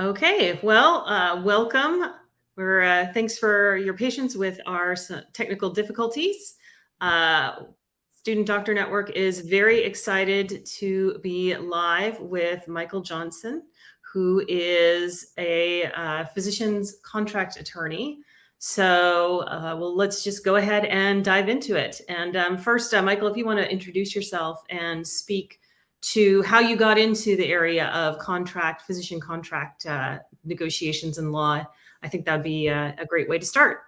Okay, well, welcome. Thanks for your patience with our technical difficulties. Uh, Student Doctor Network is very excited to be live with Michael Johnson, who is a physician's contract attorney. So, well, let's just go ahead and dive into it. And first, Michael, if you want to introduce yourself and speak to how you got into the area of physician contract negotiations and law, I think that'd be a great way to start.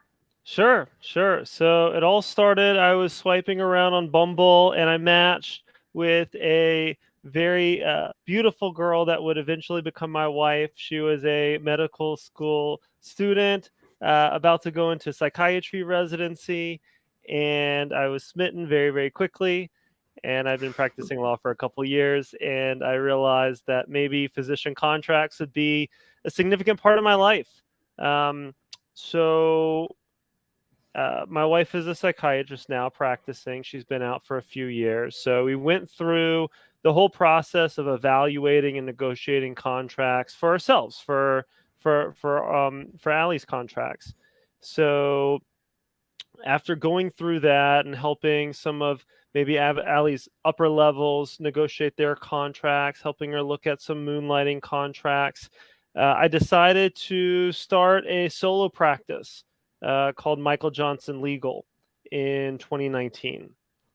Sure, sure. So it all started, I was swiping around on Bumble and I matched with a very beautiful girl that would eventually become my wife. She was a medical school student about to go into psychiatry residency, and I was smitten very, very quickly. And I've been practicing law for a couple years, and I realized that maybe physician contracts would be a significant part of my life. Um, so my wife is a psychiatrist now practicing. She's been out for a few years. So we went through the whole process of evaluating and negotiating contracts for ourselves, for Allie's contracts. So after going through that and helping some of maybe Allie's upper levels negotiate their contracts, helping her look at some moonlighting contracts, I decided to start a solo practice called Michael Johnson Legal in 2019,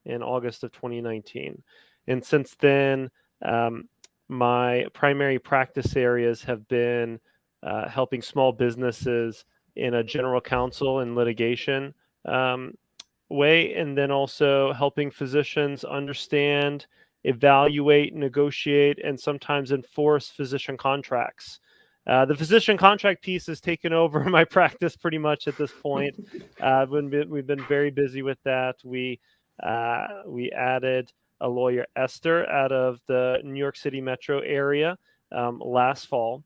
in August of 2019. And since then, my primary practice areas have been helping small businesses in a general counsel and litigation um, way, and then also helping physicians understand, evaluate, negotiate, and sometimes enforce physician contracts. The physician contract piece has taken over my practice pretty much at this point. We've been very busy with that. We added a lawyer, Esther, out of the New York City metro area last fall,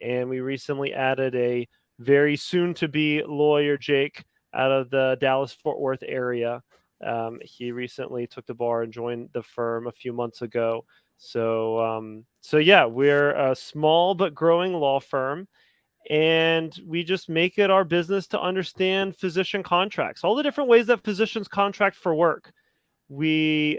and we recently added a very soon to be lawyer, Jake, out of the Dallas Fort Worth area. He recently took the bar and joined the firm a few months ago. So yeah, we're a small but growing law firm, and we just make it our business to understand physician contracts, all the different ways that physicians contract for work. We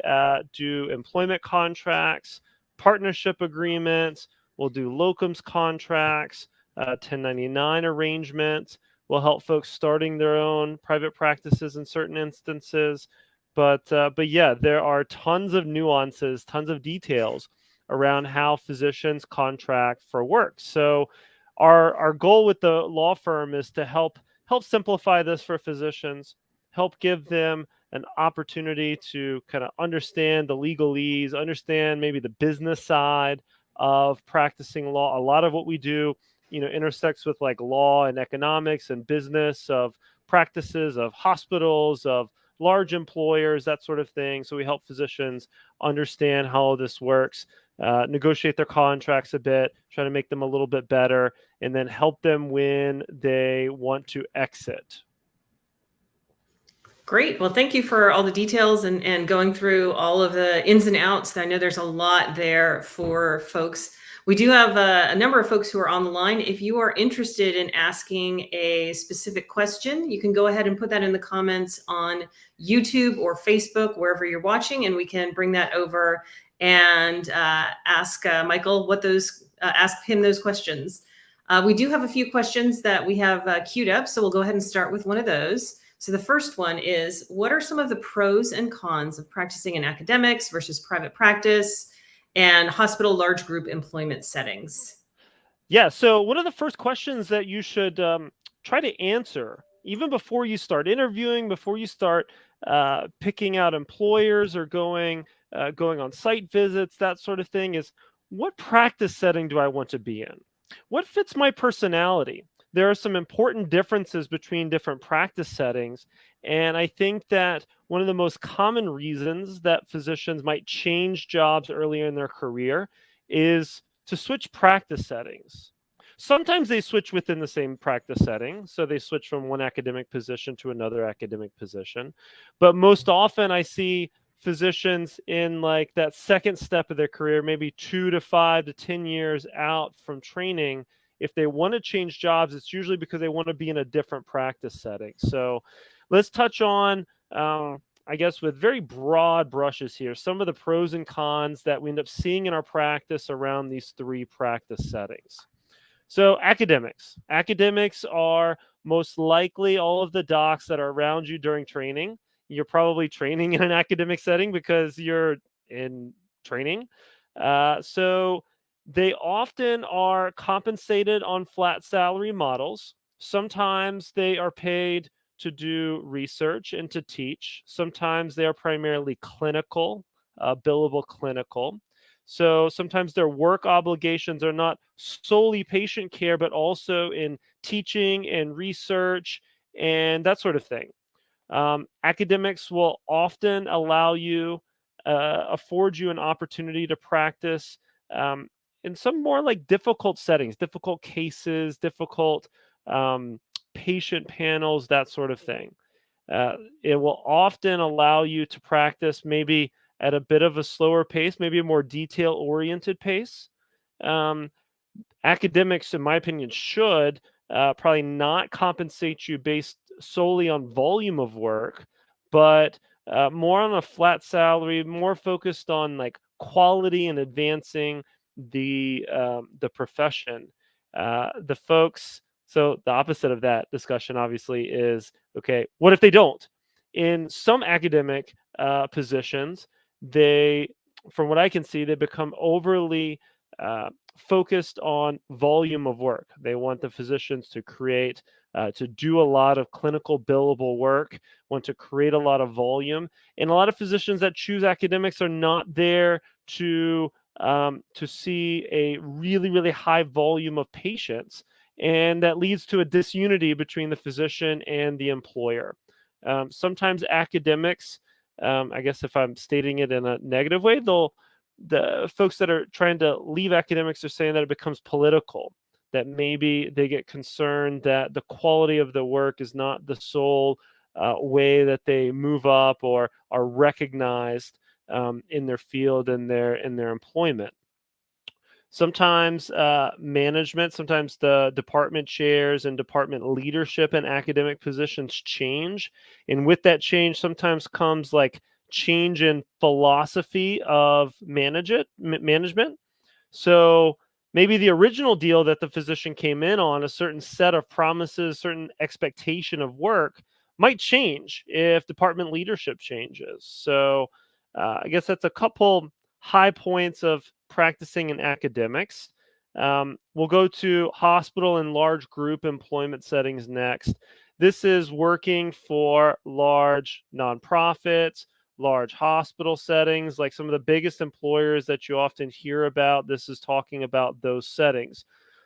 do employment contracts, partnership agreements. We'll do locums contracts, 1099 arrangements. We'll help folks starting their own private practices in certain instances. But yeah, there are tons of nuances, tons of details around how physicians contract for work. So our goal with the law firm is to help simplify this for physicians, help give them an opportunity to kind of understand the legalese, understand maybe the business side of practicing law. A lot of what we do, intersects with like law and economics and business of practices of hospitals, of large employers, that sort of thing. So we help physicians understand how this works, negotiate their contracts a bit, try to make them a little bit better, and then help them when they want to exit. Great. Well, thank you for all the details and going through all of the ins and outs. I know there's a lot there for folks. We do have a number of folks who are on the line. If you are interested in asking a specific question, you can go ahead and put that in the comments on YouTube or Facebook, wherever you're watching, and we can bring that over and ask Michael ask him those questions. We do have a few questions that we have queued up, so we'll go ahead and start with one of those. So the first one is, what are some of the pros and cons of practicing in academics versus private practice and hospital large group employment settings? Yeah. So one of the first questions that you should try to answer, even before you start interviewing, before you start picking out employers or going on site visits, that sort of thing, is what practice setting do I want to be in? What fits my personality? There are some important differences between different practice settings. And I think that one of the most common reasons that physicians might change jobs earlier in their career is to switch practice settings. Sometimes they switch within the same practice setting. So they switch from one academic position to another academic position. But most often I see physicians in like that second step of their career, maybe 2 to 5 to 10 years out from training, if they want to change jobs, it's usually because they want to be in a different practice setting. So let's touch on, I guess, with very broad brushes here, some of the pros and cons that we end up seeing in our practice around these three practice settings. So academics. Academics are most likely all of the docs that are around you during training. You're probably training in an academic setting because you're in training. So they often are compensated on flat salary models. Sometimes they are paid to do research and to teach. Sometimes they are primarily clinical, billable clinical. So sometimes their work obligations are not solely patient care, but also in teaching and research and that sort of thing. Academics will often afford you an opportunity to practice um, in some more like difficult settings, difficult cases, difficult um, patient panels, that sort of thing. It will often allow you to practice maybe at a bit of a slower pace, maybe a more detail oriented pace. Um, Academics, in my opinion, should probably not compensate you based solely on volume of work, but more on a flat salary, more focused on like quality and advancing the profession. The folks. So the opposite of that discussion, obviously, is okay. What if they don't? In some academic positions, from what I can see, they become overly uh, focused on volume of work. They want the physicians to do a lot of clinical billable work, want to create a lot of volume. And a lot of physicians that choose academics are not there to see a really, really high volume of patients. And that leads to a disunity between the physician and the employer. Sometimes academics, I guess if I'm stating it in a negative way, the folks that are trying to leave academics are saying that it becomes political, that maybe they get concerned that the quality of the work is not the sole way that they move up or are recognized in their field and their employment. Sometimes management, sometimes the department chairs and department leadership in academic positions change. And with that change, sometimes comes like change in philosophy of management. So maybe the original deal that the physician came in on, a certain set of promises, certain expectation of work, might change if department leadership changes. So I guess that's a couple high points of practicing in academics. We'll go to hospital and large group employment settings next. This is working for large nonprofits, large hospital settings, like some of the biggest employers that you often hear about. This is talking about those settings.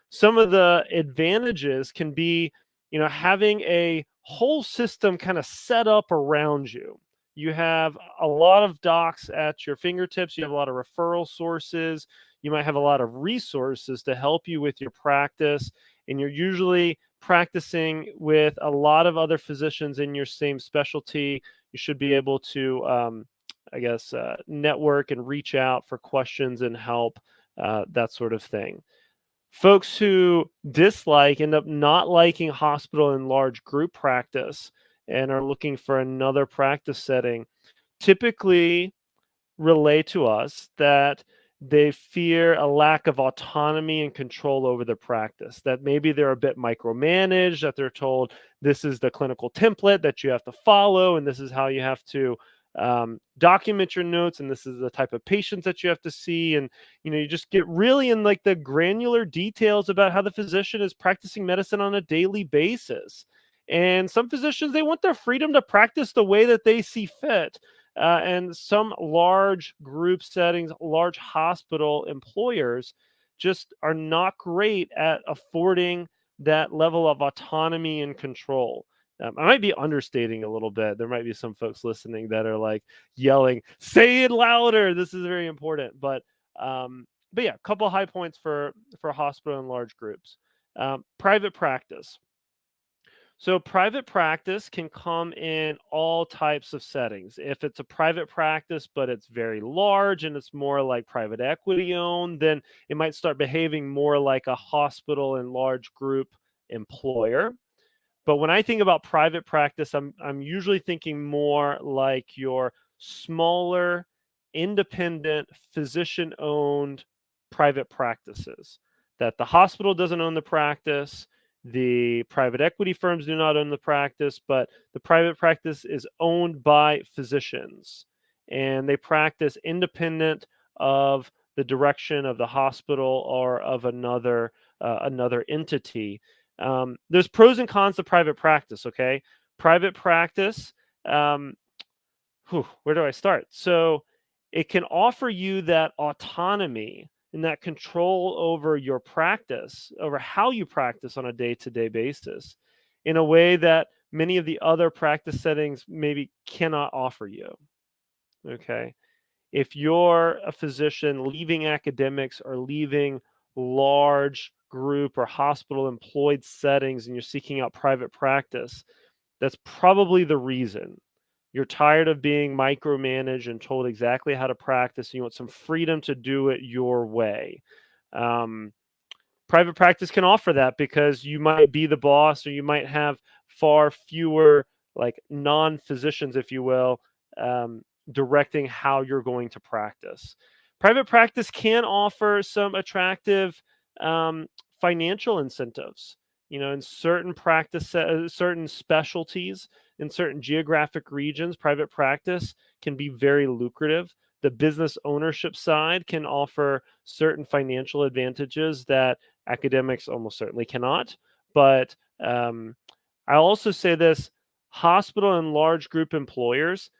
Some of the advantages can be, having a whole system kind of set up around you. You have a lot of docs at your fingertips. You have a lot of referral sources. You might have a lot of resources to help you with your practice. And you're usually practicing with a lot of other physicians in your same specialty. You should be able to, network and reach out for questions and help, that sort of thing. Folks who end up not liking hospital and large group practice and are looking for another practice setting typically relay to us that they fear a lack of autonomy and control over their practice, that maybe they're a bit micromanaged, that they're told this is the clinical template that you have to follow, and this is how you have to document your notes, and this is the type of patients that you have to see. And, you just get really in like the granular details about how the physician is practicing medicine on a daily basis. And some physicians, they want their freedom to practice the way that they see fit. And some large group settings, large hospital employers just are not great at affording that level of autonomy and control. I might be understating a little bit. There might be some folks listening that are like yelling, "Say it louder! This is very important." But yeah, a couple high points for hospital and large groups. Private practice. So private practice can come in all types of settings. If it's a private practice, but it's very large and it's more like private equity owned, then it might start behaving more like a hospital and large group employer. But when I think about private practice, I'm usually thinking more like your smaller, independent, physician-owned private practices. That the hospital doesn't own the practice, the private equity firms do not own the practice, but the private practice is owned by physicians, and they practice independent of the direction of the hospital or of another entity. There's pros and cons to private practice. Okay, private practice. Um, where do I start? So it can offer you that autonomy and that control over your practice, over how you practice on a day-to-day basis, in a way that many of the other practice settings maybe cannot offer you. Okay, if you're a physician leaving academics or leaving large group or hospital employed settings and you're seeking out private practice, that's probably the reason. You're tired of being micromanaged and told exactly how to practice, and you want some freedom to do it your way. Um, Private practice can offer that because you might be the boss, or you might have far fewer like non-physicians, if you will, um, directing how you're going to practice. Private practice can offer some attractive um, financial incentives. You know, in certain certain specialties, in certain geographic regions, private practice can be very lucrative. The business ownership side can offer certain financial advantages that academics almost certainly cannot. But I'll also say this: hospital and large group employers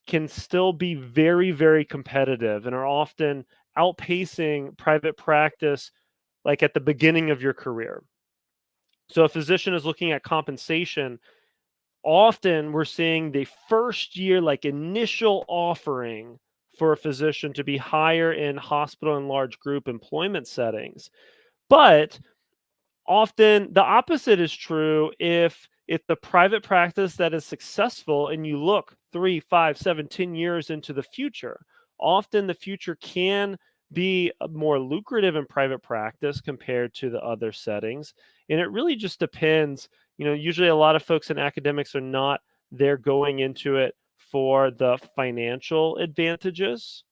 can still be very, very competitive and are often outpacing private practice like at the beginning of your career. So a physician is looking at compensation. Often we're seeing the first year, like initial offering for a physician to be higher in hospital and large group employment settings. But often the opposite is true if it's a private practice that is successful and you look 3, 5, 7, 10 years into the future. Often the future can be more lucrative in private practice compared to the other settings. And it really just depends. You know, usually a lot of folks in academics are not there going into it for the financial advantages.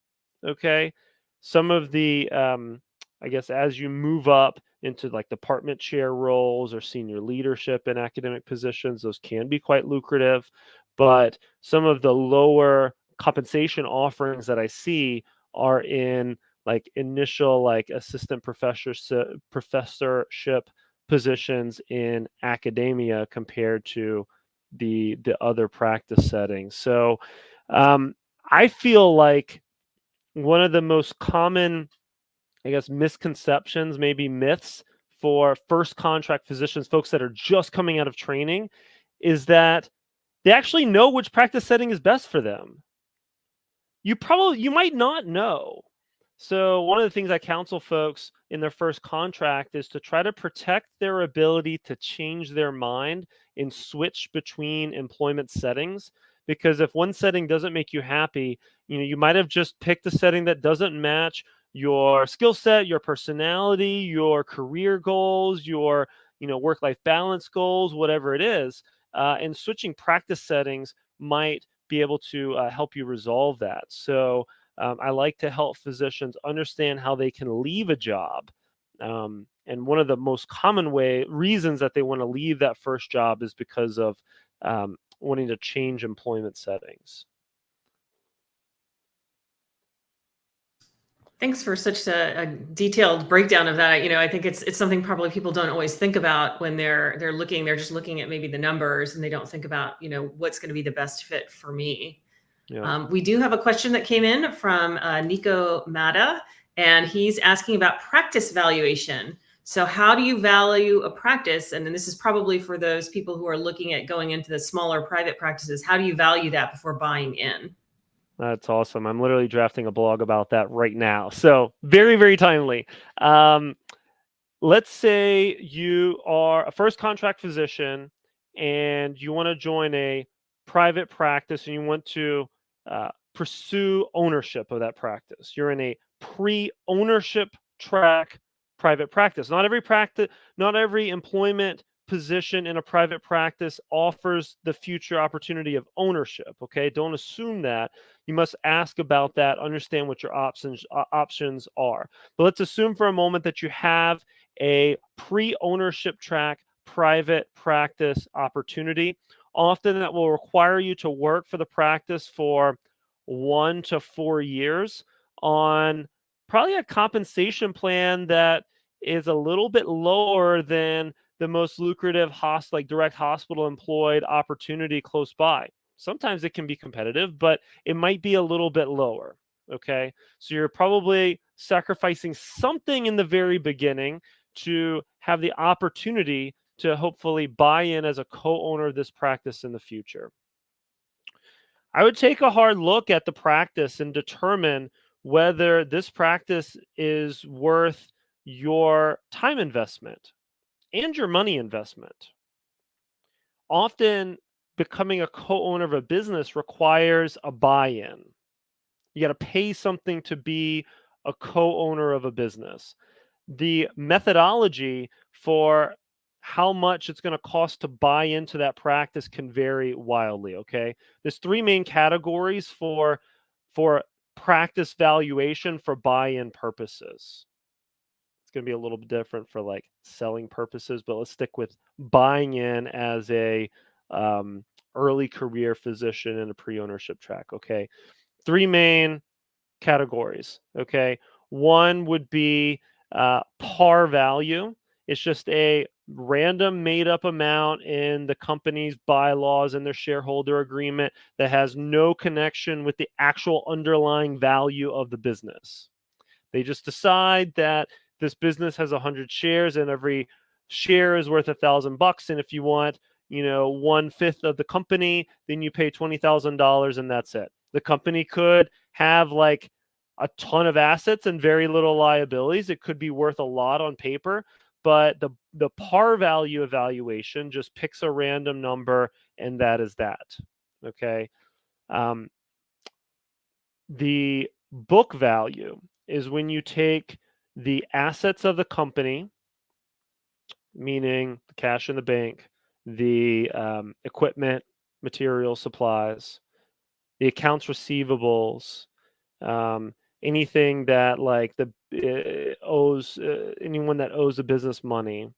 Okay. Some of the, I guess, as you move up into like department chair roles or senior leadership in academic positions, those can be quite lucrative. But some of the lower compensation offerings that I see are in like initial like assistant professorship positions in academia compared to the other practice settings. So I feel like one of the most common, I guess, misconceptions, maybe myths for first contract physicians, folks that are just coming out of training, is that they actually know which practice setting is best for them. You might not know. So one of the things I counsel folks in their first contract is to try to protect their ability to change their mind and switch between employment settings. Because if one setting doesn't make you happy, you know, you might have just picked a setting that doesn't match your skill set, your personality, your career goals, your, you know, work-life balance goals, whatever it is. And switching practice settings might be able to help you resolve that. So I like to help physicians understand how they can leave a job. And one of the most common reasons that they want to leave that first job is because of wanting to change employment settings. Thanks for such a detailed breakdown of that. You know, I think it's something probably people don't always think about when they're looking. They're just looking at maybe the numbers, and they don't think about, you know, what's going to be the best fit for me. Yeah. We do have a question that came in from Nico Mata, and he's asking about practice valuation. So how do you value a practice? And then this is probably for those people who are looking at going into the smaller private practices. How do you value that before buying in? That's awesome. I'm literally drafting a blog about that right now. So very, very timely. Let's say you are a first contract physician and you want to join a private practice and you want to pursue ownership of that practice. You're in a pre-ownership track private practice. Not every employment position in a private practice offers the future opportunity of ownership. Okay, don't assume that. You must ask about that, understand what your options are. But let's assume for a moment that you have a pre-ownership track private practice opportunity. Often that will require you to work for the practice for 1 to 4 years on probably a compensation plan that is a little bit lower than the most lucrative like direct hospital employed opportunity close by. Sometimes it can be competitive, but it might be a little bit lower. Okay. So you're probably sacrificing something in the very beginning to have the opportunity to hopefully buy in as a co-owner of this practice in the future. I would take a hard look at the practice and determine whether this practice is worth your time investment and your money investment. Often, becoming a co owner of a business requires a buy in. You got to pay something to be a co owner of a business. The methodology for how much it's going to cost to buy into that practice can vary wildly. Okay, there's three main categories for practice valuation for buy-in purposes. It's going to be a little bit different for like selling purposes, but let's stick with buying in as a early career physician in a pre-ownership track. Okay, three main categories. Okay. One would be par value. It's just a random made up amount in the company's bylaws and their shareholder agreement that has no connection with the actual underlying value of the business. They just decide that this business has 100 shares and every share is worth $1,000. And if you want, 1/5 of the company, then you pay $20,000 and that's it. The company could have like a ton of assets and very little liabilities. It could be worth a lot on paper, but the par value evaluation just picks a random number and that is that. Okay. Um, the book value is when you take the assets of the company, meaning the cash in the bank, the equipment, material, supplies, the accounts receivables, um, anything that like the owes anyone that owes the business money.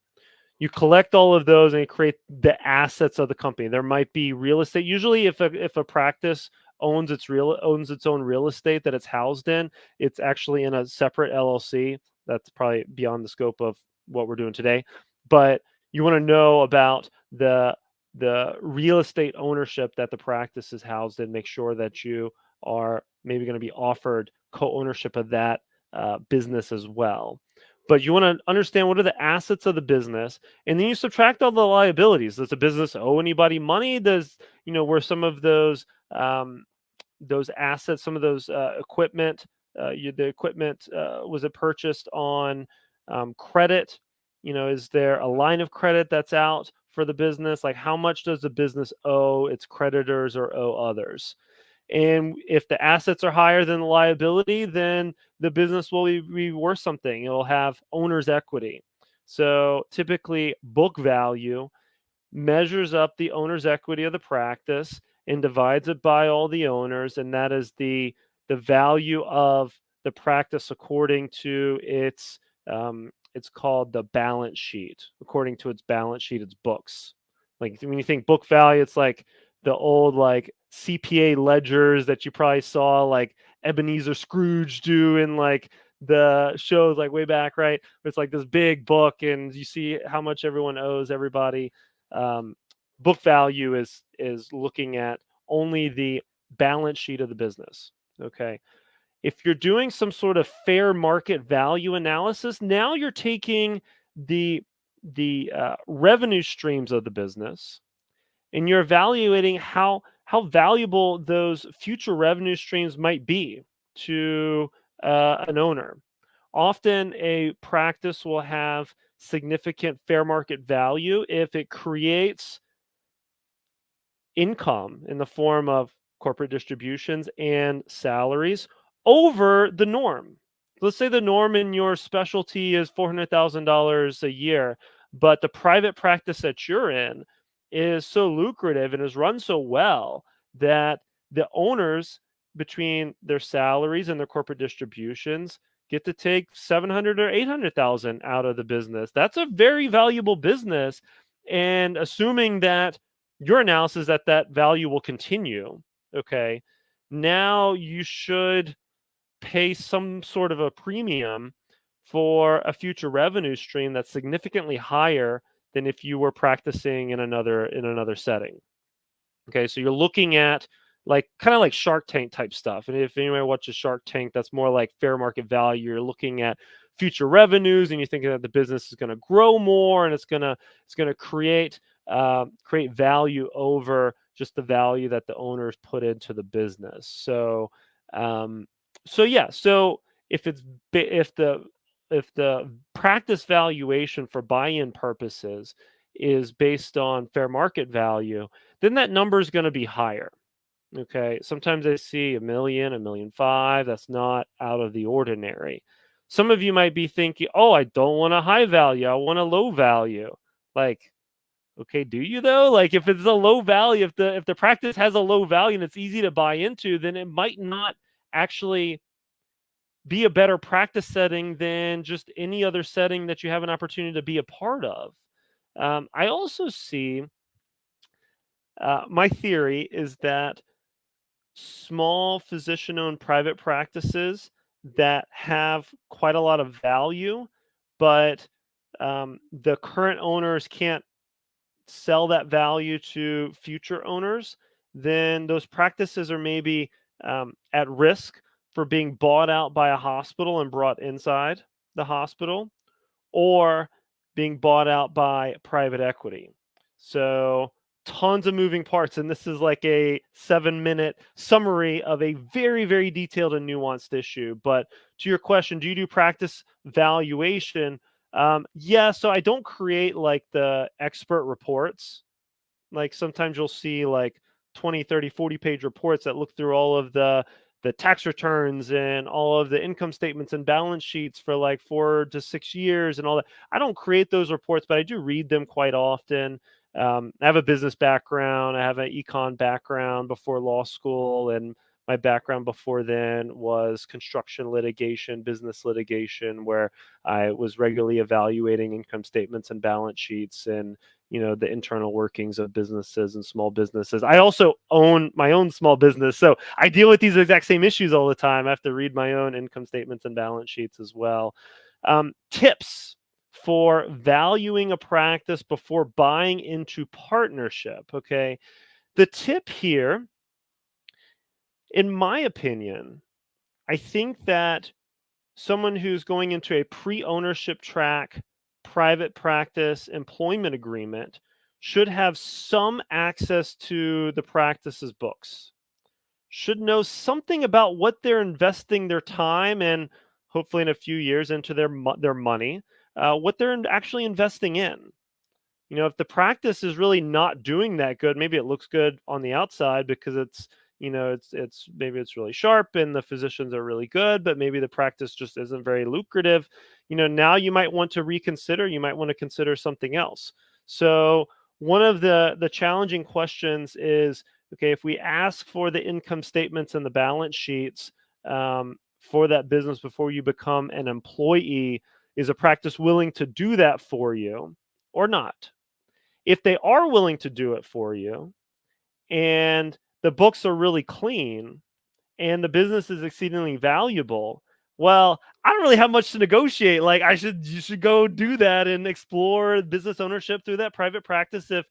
You collect all of those and you create the assets of the company. There might be real estate. Usually, if a practice owns its own real estate that it's housed in, it's actually in a separate LLC. That's probably beyond the scope of what we're doing today. But you want to know about the real estate ownership that the practice is housed in. Make sure that you are maybe going to be offered co-ownership of that business as well. But you want to understand what are the assets of the business, and then you subtract all the liabilities. Does the business owe anybody money? Does were some of those assets, some of those equipment, the equipment was it purchased on credit? Is there a line of credit that's out for the business? Like how much does the business owe its creditors or owe others? And if the assets are higher than the liability, then the business will be worth something. It'll have owner's equity. So typically, book value measures up the owner's equity of the practice and divides it by all the owners, and that is the value of the practice according to it's called the balance sheet. According to its balance sheet, its books. Like when you think book value, it's like the old like CPA ledgers that you probably saw like Ebenezer Scrooge do in like the shows like way back, right? It's like this big book and you see how much everyone owes everybody. Book value is looking at only the balance sheet of the business. Okay. If you're doing some sort of fair market value analysis, now you're taking the revenue streams of the business and you're evaluating how valuable those future revenue streams might be to an owner. Often, a practice will have significant fair market value if it creates income in the form of corporate distributions and salaries over the norm. Let's say the norm in your specialty is $400,000 a year, but the private practice that you're in is so lucrative and is run so well that the owners, between their salaries and their corporate distributions, get to take 700 or 800,000 out of the business. That's a very valuable business. And assuming that your analysis that that value will continue, okay, now you should pay some sort of a premium for a future revenue stream that's significantly higher than if you were practicing in another setting. Okay, so you're looking at like kind of like Shark Tank type stuff. And if anyone watches Shark Tank, that's more like fair market value. You're looking at future revenues, and you're thinking that the business is going to grow more, and it's going to create value over just the value that the owners put into the business. Um, yeah. So if it's if the practice valuation for buy-in purposes is based on fair market value, then that number is going to be higher. Okay. Sometimes I see 1 million, 1.5 million. That's not out of the ordinary. Some of you might be thinking, oh, I don't want a high value. I want a low value. Like, okay, do you though? Like if it's a low value, if the practice has a low value and it's easy to buy into, then it might not actually be a better practice setting than just any other setting that you have an opportunity to be a part of. I also see my theory is that small physician owned private practices that have quite a lot of value, but the current owners can't sell that value to future owners, then those practices are maybe at risk for being bought out by a hospital and brought inside the hospital, or being bought out by private equity. So tons of moving parts. And this is like a 7-minute summary of a very, very detailed and nuanced issue. But to your question, do you do practice valuation? Yeah, so I don't create like the expert reports. Like sometimes you'll see like 20, 30, 40-page reports that look through all of the tax returns and all of the income statements and balance sheets for like 4 to 6 years and all that. I don't create those reports, but I do read them quite often. I have a business background. I have an econ background before law school, and my background before then was construction litigation, business litigation, where I was regularly evaluating income statements and balance sheets and the internal workings of businesses and small businesses. I also own my own small business, so I deal with these exact same issues all the time. I have to read my own income statements and balance sheets as well. Tips for valuing a practice before buying into partnership. Okay, the tip here, in my opinion, I think that someone who's going into a pre-ownership track private practice employment agreement should have some access to the practice's books, should know something about what they're investing their time and hopefully in a few years into their money, what they're actually investing in. If the practice is really not doing that good, maybe it looks good on the outside because it's maybe it's really sharp and the physicians are really good, but maybe the practice just isn't very lucrative. Now you might want to reconsider. You might want to consider something else. So one of the challenging questions is, okay, if we ask for the income statements and the balance sheets for that business before you become an employee, is a practice willing to do that for you or not? If they are willing to do it for you and the books are really clean and the business is exceedingly valuable, well, I don't really have much to negotiate. Like you should go do that and explore business ownership through that private practice. If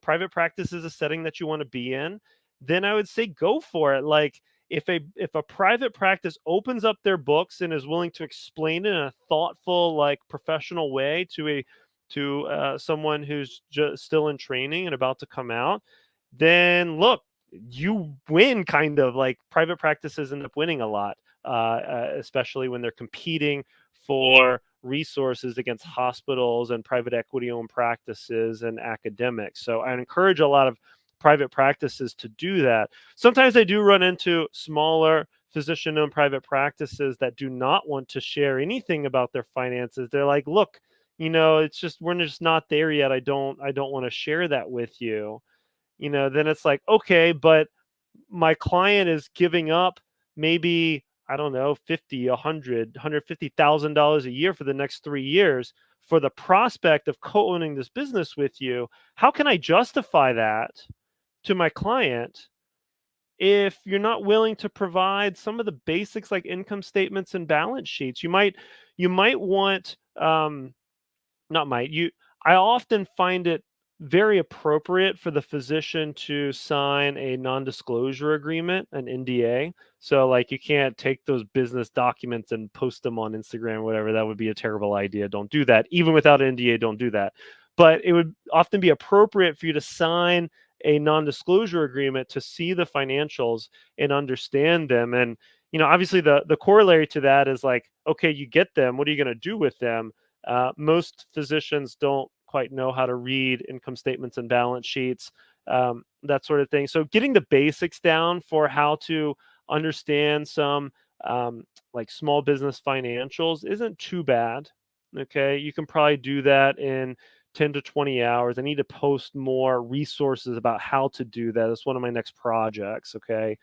private practice is a setting that you want to be in, then I would say go for it. Like if a private practice opens up their books and is willing to explain it in a thoughtful, like professional way to someone who's just still in training and about to come out, then look, you win. Kind of like private practices end up winning a lot, especially when they're competing for resources against hospitals and private equity owned practices and academics. So I encourage a lot of private practices to do that. Sometimes I do run into smaller physician-owned private practices that do not want to share anything about their finances. They're like, look, it's just, we're just not there yet. I don't want to share that with you. Then it's like, okay, but my client is giving up maybe, I don't know, 50, 100, $150,000 a year for the next 3 years for the prospect of co-owning this business with you. How can I justify that to my client if you're not willing to provide some of the basics like income statements and balance sheets? You might want, not might you I often find it very appropriate for the physician to sign a non-disclosure agreement, an NDA. So like, you can't take those business documents and post them on Instagram or whatever. That would be a terrible idea. Don't do that. Even without an NDA, don't do that. But it would often be appropriate for you to sign a non-disclosure agreement to see the financials and understand them. And obviously the corollary to that is like, okay, you get them, what are you going to do with them? Most physicians don't quite know how to read income statements and balance sheets, that sort of thing. So getting the basics down for how to understand some, like small business financials isn't too bad. Okay, you can probably do that in 10 to 20 hours. I need to post more resources about how to do that. That's one of my next projects. Okay.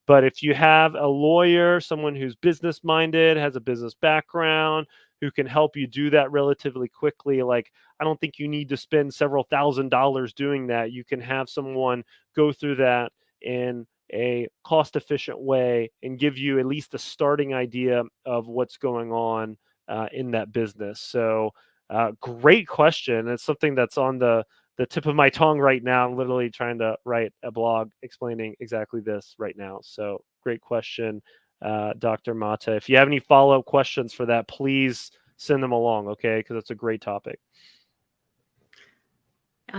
But if you have a lawyer, someone who's business minded, has a business background, who can help you do that relatively quickly, like, I don't think you need to spend several $1,000s doing that. You can have someone go through that in a cost efficient way and give you at least a starting idea of what's going on in that business. So, great question. It's something that's on the tip of my tongue right now. I'm literally trying to write a blog explaining exactly this right now. So great question, Dr. Mata. If you have any follow-up questions for that, please send them along, okay? Because it's a great topic.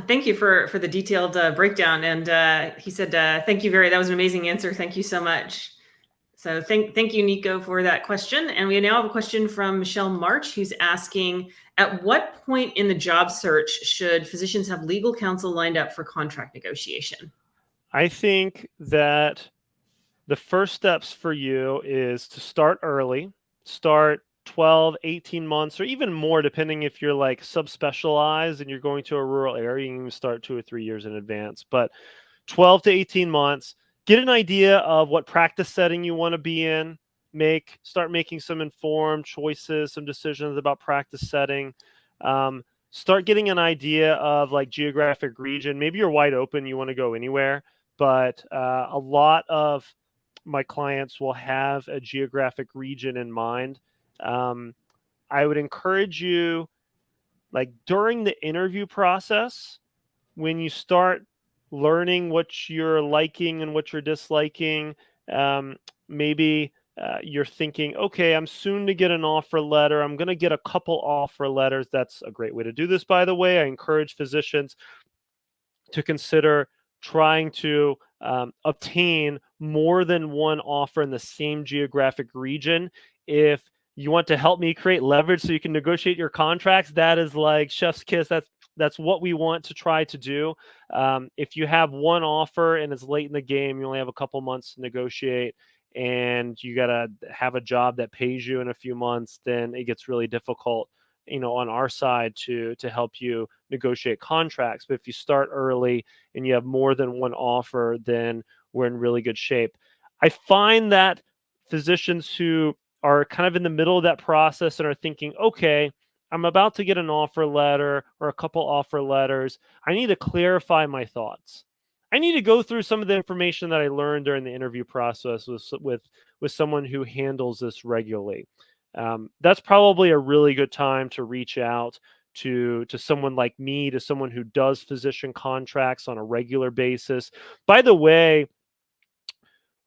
Thank you for the detailed breakdown. And he said, thank you that was an amazing answer. Thank you so much. So thank you, Nico, for that question. And we now have a question from Michelle March, who's asking, at what point in the job search should physicians have legal counsel lined up for contract negotiation? I think that the first steps for you is to start early, start 12, 18 months, or even more, depending if you're like subspecialized and you're going to a rural area, you can start 2 or 3 years in advance. But 12 to 18 months, get an idea of what practice setting you want to be in, start making some informed choices, some decisions about practice setting. Start getting an idea of like geographic region. Maybe you're wide open, you want to go anywhere, but a lot of my clients will have a geographic region in mind. I would encourage you, like during the interview process, when you start learning what you're liking and what you're disliking, maybe you're thinking, okay, I'm soon to get an offer letter. I'm going to get a couple offer letters. That's a great way to do this, by the way. I encourage physicians to consider trying to obtain more than one offer in the same geographic region. If you want to help me create leverage so you can negotiate your contracts, that is like chef's kiss. That's what we want to try to do. If you have one offer and it's late in the game, you only have a couple months to negotiate, and you got to have a job that pays you in a few months, then it gets really difficult, on our side to help you negotiate contracts. But if you start early and you have more than one offer, then we're in really good shape. I find that physicians who are kind of in the middle of that process and are thinking, okay, I'm about to get an offer letter or a couple offer letters, I need to clarify my thoughts. I need to go through some of the information that I learned during the interview process with someone who handles this regularly. That's probably a really good time to reach out to someone like me, to someone who does physician contracts on a regular basis. By the way,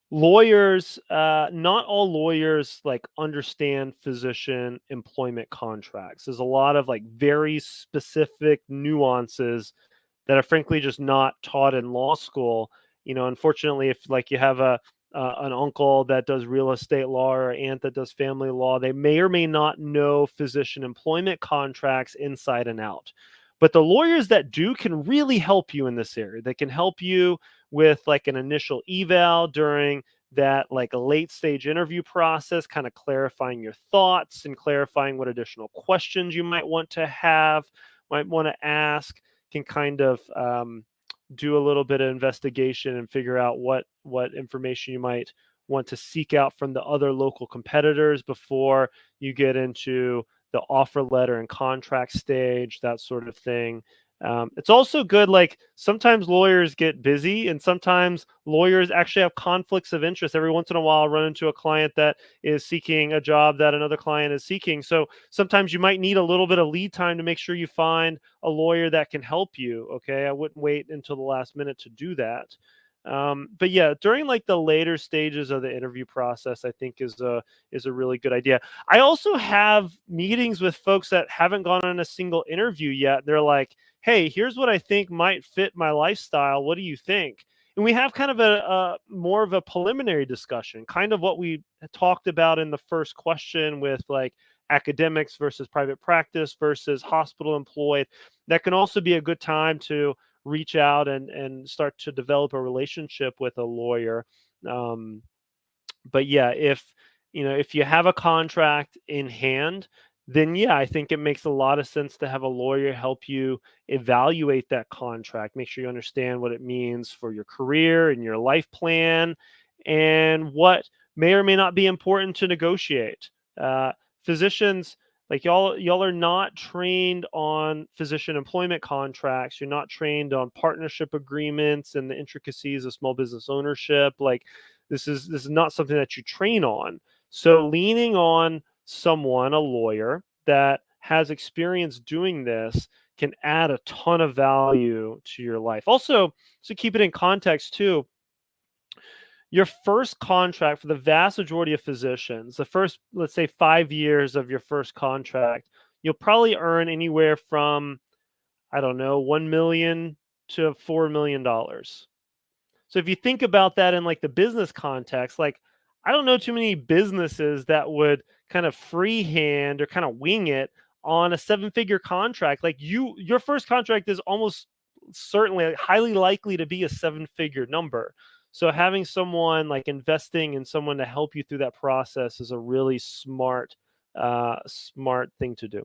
lawyers, not all lawyers like understand physician employment contracts. There's a lot of like very specific nuances that are frankly just not taught in law school. Unfortunately, if like you have an uncle that does real estate law or aunt that does family law, they may or may not know physician employment contracts inside and out. But the lawyers that do can really help you in this area. They can help you with like an initial eval during that like a late stage interview process, kind of clarifying your thoughts and clarifying what additional questions you might want to have, might want to ask, can kind of do a little bit of investigation and figure out what information you might want to seek out from the other local competitors before you get into the offer letter and contract stage, that sort of thing. It's also good, like sometimes lawyers get busy and sometimes lawyers actually have conflicts of interest. Every once in a while, I'll run into a client that is seeking a job that another client is seeking. So sometimes you might need a little bit of lead time to make sure you find a lawyer that can help you. Okay. I wouldn't wait until the last minute to do that. But yeah, during like the later stages of the interview process, I think is a really good idea. I also have meetings with folks that haven't gone on a single interview yet. They're like, "Hey, here's what I think might fit my lifestyle. What do you think?" And we have kind of a more of a preliminary discussion, kind of what we talked about in the first question with like academics versus private practice versus hospital employed. That can also be a good time to reach out and start to develop a relationship with a lawyer. Um, but yeah, if you have a contract in hand, then yeah, I think it makes a lot of sense to have a lawyer help you evaluate that contract, make sure you understand what it means for your career and your life plan, and what may or may not be important to negotiate. Physicians, like y'all are not trained on physician employment contracts. You're not trained on partnership agreements and the intricacies of small business ownership. Like this is not something that you train on. So leaning on someone, a lawyer that has experience doing this, can add a ton of value to your life. Also, to keep it in context too, your first contract for the vast majority of physicians, the first, let's say, 5 years of your first contract, you'll probably earn anywhere from, I don't know, 1 million to $4 million. So if you think about that in like the business context, like I don't know too many businesses that would kind of freehand or kind of wing it on a seven-figure contract. Like your first contract is almost certainly highly likely to be a seven-figure number. So having someone like investing in someone to help you through that process is a really smart thing to do.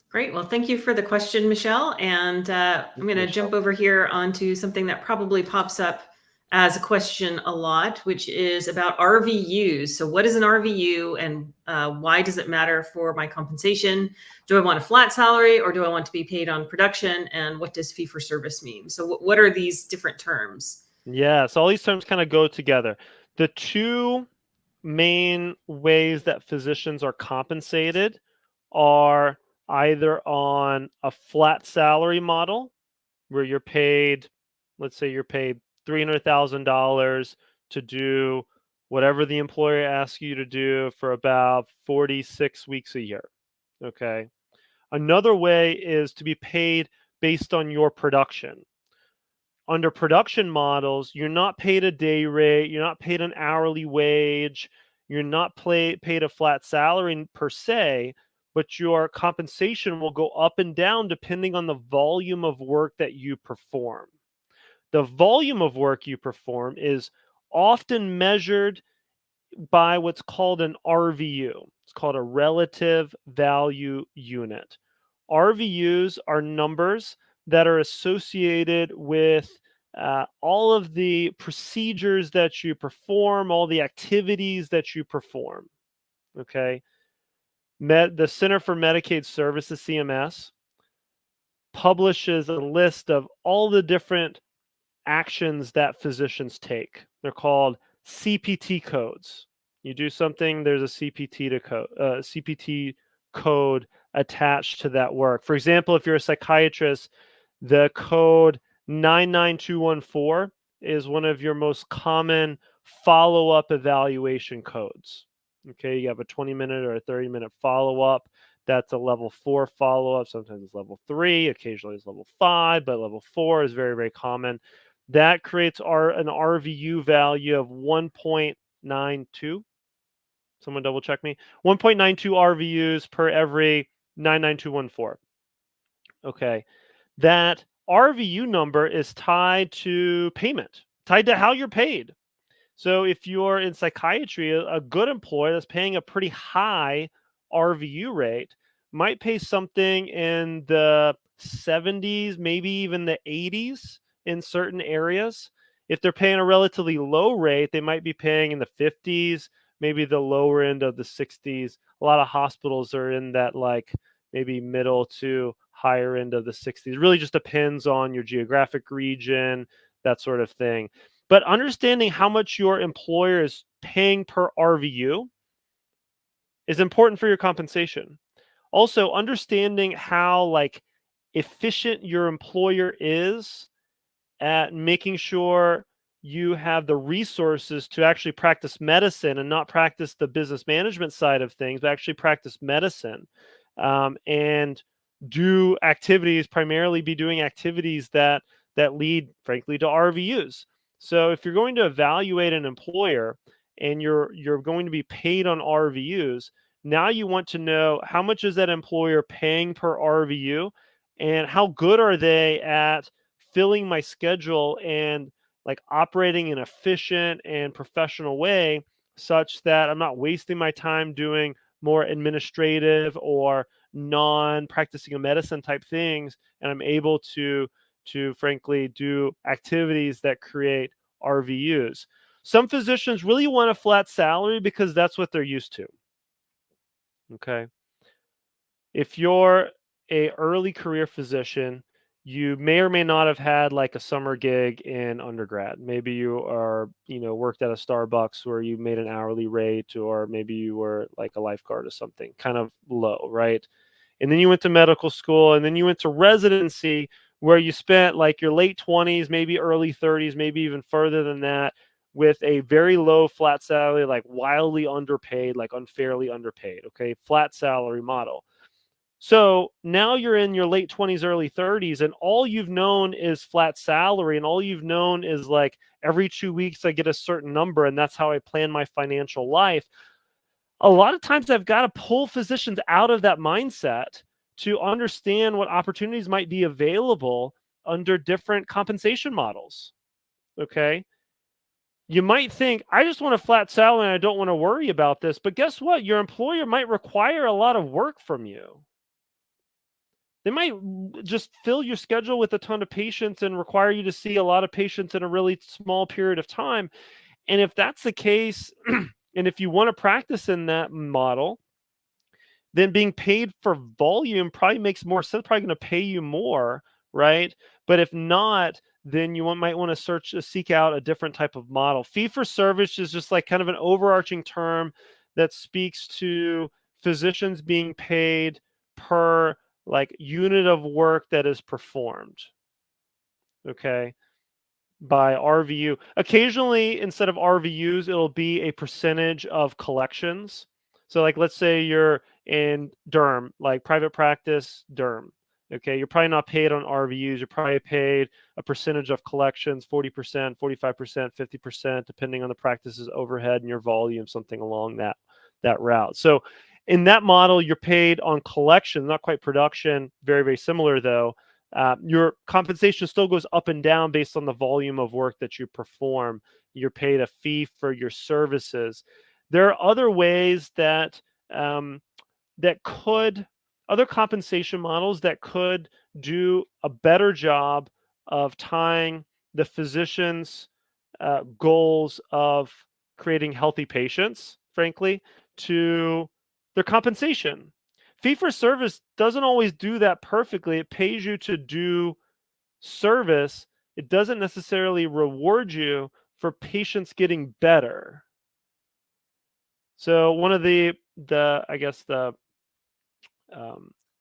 Great. Well, thank you for the question, Michelle. And I'm going to jump over here onto something that probably pops up as a question a lot, which is about RVUs. So what is an RVU and why does it matter for my compensation? Do I want a flat salary or do I want to be paid on production? And what does fee for service mean? So what are these different terms? Yeah, so all these terms kind of go together. The two main ways that physicians are compensated are either on a flat salary model where you're paid, let's say you're paid $300,000 to do whatever the employer asks you to do for about 46 weeks a year. Okay. Another way is to be paid based on your production. Under production models, you're not paid a day rate, you're not paid an hourly wage, you're not paid a flat salary per se, but your compensation will go up and down depending on the volume of work that you perform. The volume of work you perform is often measured by what's called an RVU. It's called a relative value unit. RVUs are numbers that are associated with all of the procedures that you perform, all the activities that you perform. Okay. The Center for Medicaid Services, CMS, publishes a list of all the different actions that physicians take. They're called CPT codes. You do something, there's a CPT code attached to that work. For example, if you're a psychiatrist, the code 99214 is one of your most common follow-up evaluation codes. Okay, you have a 20-minute or a 30-minute follow-up. That's a level 4 follow-up. Sometimes it's level 3, occasionally it's level 5, but level 4 is very, very common. That creates an RVU value of 1.92. Someone double check me. 1.92 RVUs per every 99214. Okay. That RVU number is tied to payment, tied to how you're paid. So if you're in psychiatry, a good employer that's paying a pretty high RVU rate might pay something in the 70s, maybe even the 80s in certain areas. If they're paying a relatively low rate, they might be paying in the 50s, maybe the lower end of the 60s. A lot of hospitals are in that like maybe middle to higher end of the 60s. It really just depends on your geographic region, that sort of thing. But understanding how much your employer is paying per RVU is important for your compensation. Also, understanding how like efficient your employer is at making sure you have the resources to actually practice medicine and not practice the business management side of things, but actually practice medicine, and do activities, primarily be doing activities that lead, frankly, to RVUs. So if you're going to evaluate an employer and you're going to be paid on RVUs, now you want to know how much is that employer paying per RVU and how good are they at filling my schedule and like operating in an efficient and professional way such that I'm not wasting my time doing more administrative or non-practicing of medicine type things, and I'm able to frankly do activities that create RVUs. Some physicians really want a flat salary because that's what they're used to. Okay. If you're a early career physician, you may or may not have had like a summer gig in undergrad. Maybe you are, worked at a Starbucks where you made an hourly rate, or maybe you were like a lifeguard or something, kind of low, right? And then you went to medical school, and then you went to residency where you spent like your late 20s, maybe early 30s, maybe even further than that, with a very low flat salary, like wildly underpaid, like unfairly underpaid. Okay. Flat salary model. So now you're in your late 20s, early 30s, and all you've known is flat salary, and all you've known is like every 2 weeks I get a certain number, and that's how I plan my financial life. A lot of times I've got to pull physicians out of that mindset to understand what opportunities might be available under different compensation models. Okay. You might think, I just want a flat salary and I don't want to worry about this. But guess what? Your employer might require a lot of work from you. They might just fill your schedule with a ton of patients and require you to see a lot of patients in a really small period of time. And if that's the case, and if you want to practice in that model, then being paid for volume probably makes more sense, probably going to pay you more, right? But if not, then you might want to seek out a different type of model. Fee for service is just like kind of an overarching term that speaks to physicians being paid per like unit of work that is performed. Okay. By RVU. Occasionally, instead of RVUs, it'll be a percentage of collections. So, like, let's say you're in derm, like private practice derm. Okay, you're probably not paid on RVUs. You're probably paid a percentage of collections, 40%, 45%, 50%, depending on the practice's overhead and your volume, something along that route. So, in that model, you're paid on collection, not quite production. Very, very similar though. Your compensation still goes up and down based on the volume of work that you perform. You're paid a fee for your services. There are other ways that other compensation models that could do a better job of tying the physician's goals of creating healthy patients, frankly, to their compensation. Fee for service doesn't always do that perfectly. It pays you to do service. It doesn't necessarily reward you for patients getting better. So one of the I guess the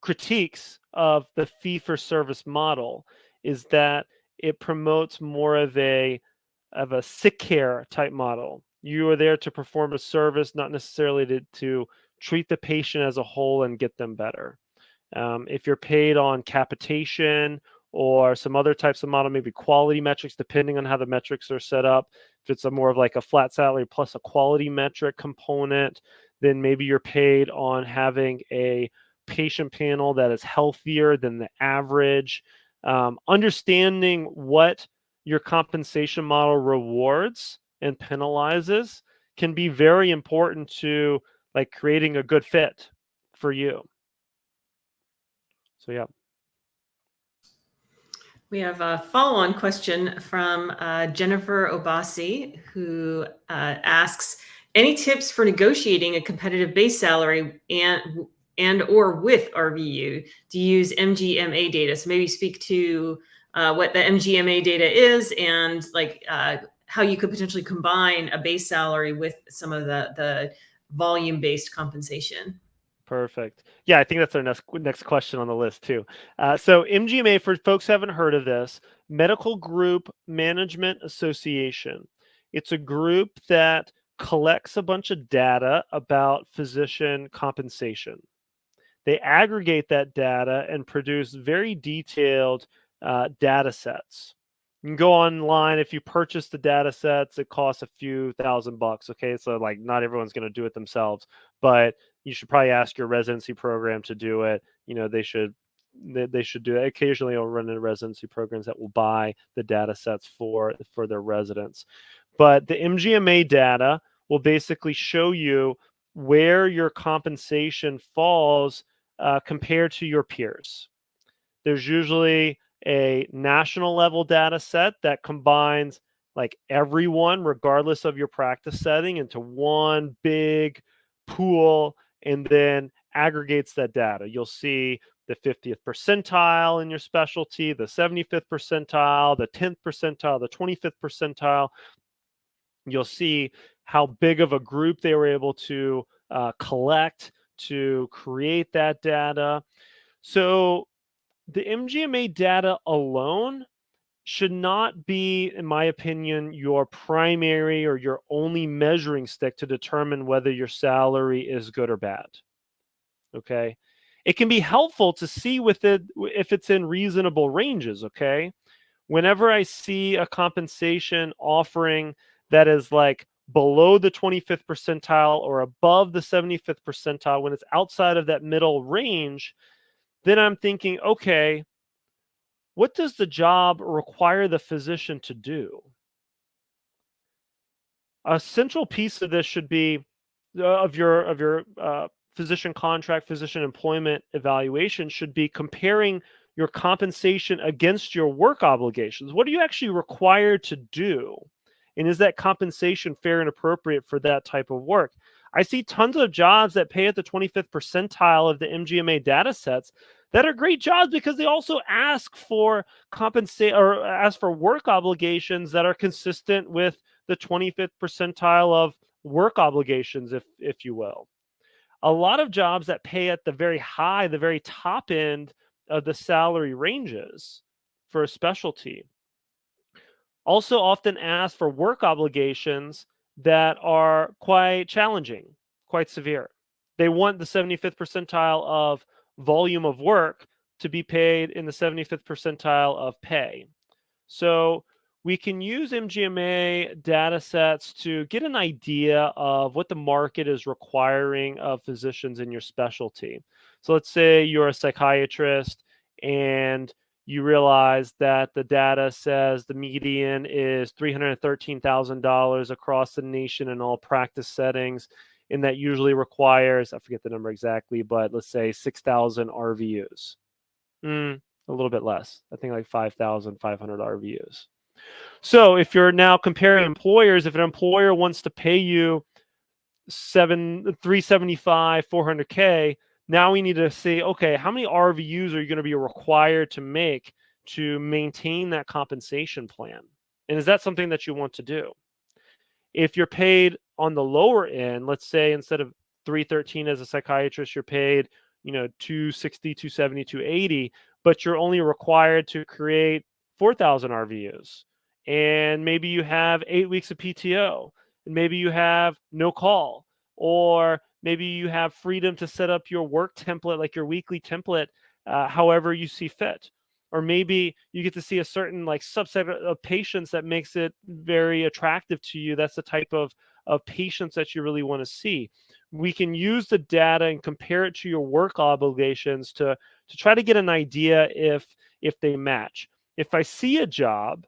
critiques of the fee for service model is that it promotes more of a sick care type model. You are there to perform a service, not necessarily to treat the patient as a whole and get them better. If you're paid on capitation or some other types of model, maybe quality metrics, depending on how the metrics are set up. If it's a more of like a flat salary plus a quality metric component, then maybe you're paid on having a patient panel that is healthier than the average. Understanding what your compensation model rewards and penalizes can be very important to like creating a good fit for you. So yeah. We have a follow-on question from Jennifer Obasi, who asks, any tips for negotiating a competitive base salary and or with RVU to use MGMA data? So maybe speak to what the MGMA data is and like how you could potentially combine a base salary with some of the volume-based compensation. Perfect. Yeah, I think that's our next question on the list too. So MGMA, for folks who haven't heard of this, Medical Group Management Association. It's a group that collects a bunch of data about physician compensation. They aggregate that data and produce very detailed data sets. You can go online. If you purchase the data sets, it costs a few $1,000. Okay, so like not everyone's going to do it themselves, but you should probably ask your residency program to do it. You know, they should do it. Occasionally, I'll run into residency programs that will buy the data sets for their residents. But the MGMA data will basically show you where your compensation falls compared to your peers. There's usually a national level data set that combines like everyone, regardless of your practice setting, into one big pool and then aggregates that data. You'll see the 50th percentile in your specialty, the 75th percentile, the 10th percentile, the 25th percentile. You'll see how big of a group they were able to collect to create that data. So the MGMA data alone should not be, in my opinion, your primary or your only measuring stick to determine whether your salary is good or bad. Okay. It can be helpful to see with it if it's in reasonable ranges. Okay. Whenever I see a compensation offering that is like below the 25th percentile or above the 75th percentile, when it's outside of that middle range, then I'm thinking, okay, what does the job require the physician to do? A central piece of this should be of your physician contract, physician employment evaluation should be comparing your compensation against your work obligations. What are you actually required to do? And is that compensation fair and appropriate for that type of work? I see tons of jobs that pay at the 25th percentile of the MGMA data sets that are great jobs because they also ask for compensate or ask for work obligations that are consistent with the 25th percentile of work obligations, if you will. A lot of jobs that pay at the very high, the very top end of the salary ranges for a specialty also often ask for work obligations that are quite challenging, quite severe. They want the 75th percentile of volume of work to be paid in the 75th percentile of pay. So we can use MGMA data sets to get an idea of what the market is requiring of physicians in your specialty. So let's say you're a psychiatrist and you realize that the data says the median is $313,000 across the nation in all practice settings. And that usually requires, I forget the number exactly, but let's say 6,000 RVUs. A little bit less. I think like 5,500 RVUs. So if you're now comparing employers, if an employer wants to pay you 375, 400K, now we need to say, okay, how many RVUs are you going to be required to make to maintain that compensation plan? And is that something that you want to do? If you're paid on the lower end, let's say instead of 313 as a psychiatrist, you're paid, 260, 270, 280, but you're only required to create 4,000 RVUs. And maybe you have 8 weeks of PTO, and maybe you have no call, or maybe you have freedom to set up your work template, like your weekly template, however you see fit. Or maybe you get to see a certain like subset of patients that makes it very attractive to you. That's the type of patients that you really want to see. we can use the data and compare it to your work obligations to try to get an idea if they match. If I see a job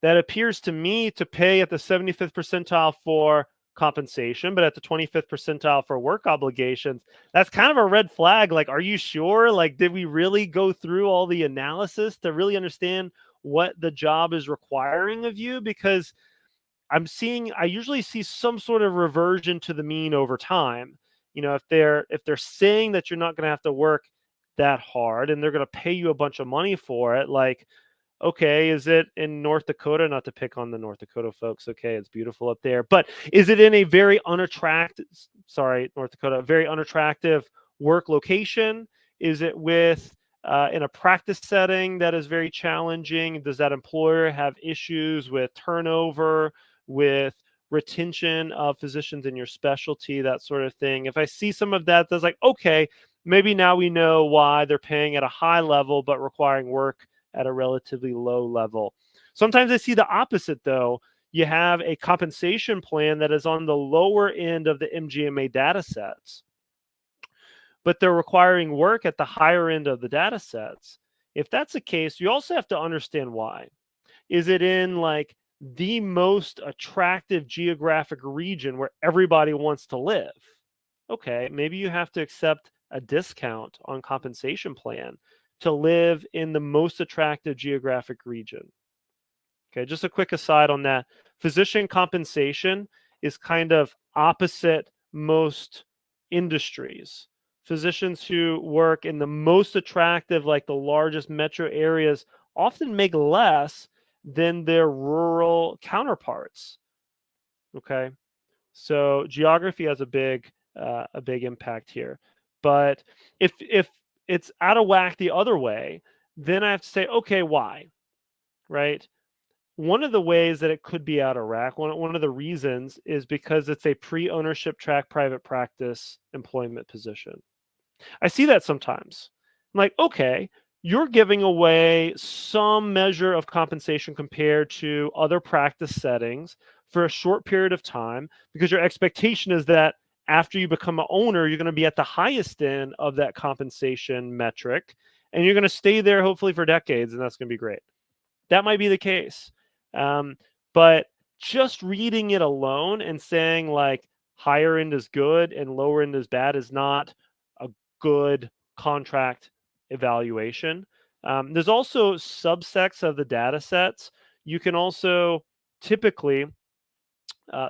that appears to me to pay at the 75th percentile for compensation, but at the 25th percentile for work obligations, that's kind of a red flag. Like, are you sure? Like, did we really go through all the analysis to really understand what the job is requiring of you? Because I usually see some sort of reversion to the mean over time. If they're saying that you're not going to have to work that hard and they're going to pay you a bunch of money for it, like, okay, is it in North Dakota? Not to pick on the North Dakota folks. Okay, it's beautiful up there. But is it in a very unattractive, North Dakota, very unattractive work location? Is it in a practice setting that is very challenging? Does that employer have issues with turnover, with retention of physicians in your specialty, that sort of thing? If I see some of that, that's like, okay, maybe now we know why they're paying at a high level but requiring work at a relatively low level. Sometimes I see the opposite, though. You have a compensation plan that is on the lower end of the MGMA data sets, but they're requiring work at the higher end of the data sets. If that's the case, you also have to understand why. Is it in like the most attractive geographic region where everybody wants to live? Okay, maybe you have to accept a discount on compensation plan to live in the most attractive geographic region. Okay, just a quick aside on that. Physician compensation is kind of opposite most industries. Physicians who work in the most attractive, like the largest metro areas, often make less than their rural counterparts. Okay, so geography has a big impact here. But if it's out of whack the other way, then I have to say, okay, why? Right? One of the ways that it could be out of whack, one of the reasons is because it's a pre-ownership track private practice employment position. I see that sometimes. I'm like, okay, you're giving away some measure of compensation compared to other practice settings for a short period of time because your expectation is that after you become an owner, you're going to be at the highest end of that compensation metric and you're going to stay there hopefully for decades, and that's going to be great. That might be the case. But just reading it alone and saying like higher end is good and lower end is bad is not a good contract evaluation. There's also subsets of the data sets. You can also typically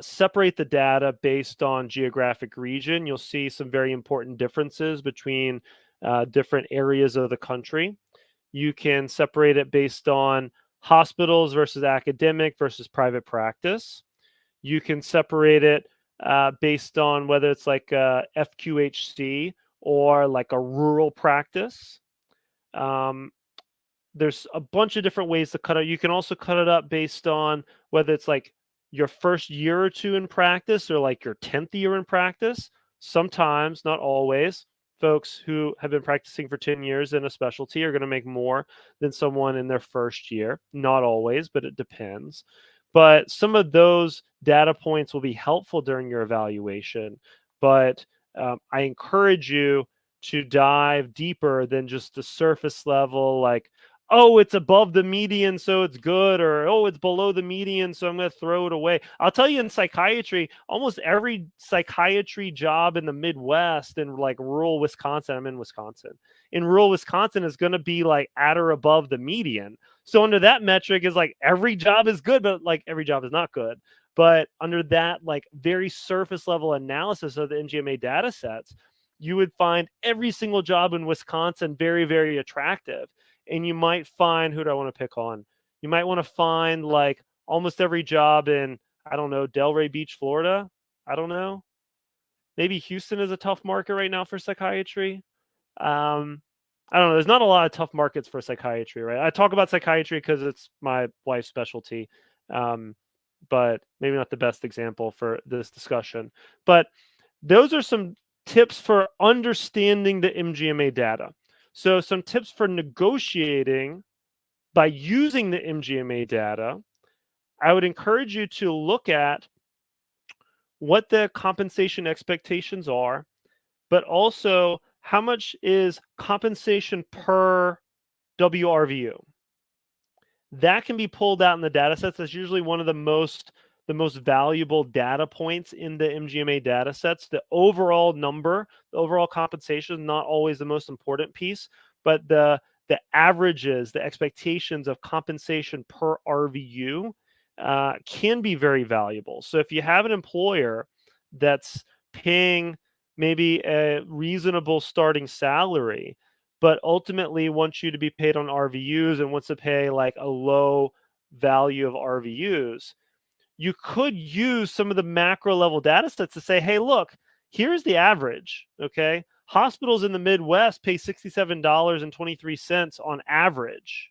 separate the data based on geographic region. You'll see some very important differences between different areas of the country. You can separate it based on hospitals versus academic versus private practice. You can separate it based on whether it's like FQHC or like a rural practice. There's a bunch of different ways to cut it. You can also cut it up based on whether it's like your first year or two in practice or like your 10th year in practice. Sometimes, not always, folks who have been practicing for 10 years in a specialty are going to make more than someone in their first year. Not always, but it depends. But some of those data points will be helpful during your evaluation. But I encourage you to dive deeper than just the surface level, like, oh, it's above the median, so it's good, or oh, it's below the median, so I'm going to throw it away. I'll tell you, in psychiatry, almost every psychiatry job in the Midwest and like rural Wisconsin, I'm in Wisconsin, in rural Wisconsin is going to be like at or above the median. So under that metric is like every job is good, but like every job is not good. But under that like very surface level analysis of the MGMA data sets, you would find every single job in Wisconsin very, very attractive. And you might find, who do I want to pick on? You might want to find like almost every job in, I don't know, Delray Beach, Florida. I don't know. Maybe Houston is a tough market right now for psychiatry. I don't know. There's not a lot of tough markets for psychiatry, right? I talk about psychiatry because it's my wife's specialty, but maybe not the best example for this discussion. But those are some tips for understanding the MGMA data. So some tips for negotiating by using the MGMA data. I would encourage you to look at what the compensation expectations are, but also how much is compensation per WRVU. That can be pulled out in the data sets. That's usually one of the most valuable data points in the MGMA data sets. The overall number, the overall compensation is not always the most important piece, but the averages, the expectations of compensation per RVU can be very valuable. So if you have an employer that's paying maybe a reasonable starting salary, but ultimately wants you to be paid on RVUs and wants to pay like a low value of RVUs, you could use some of the macro level data sets to say, hey, look, here's the average. Okay. Hospitals in the Midwest pay $67.23 on average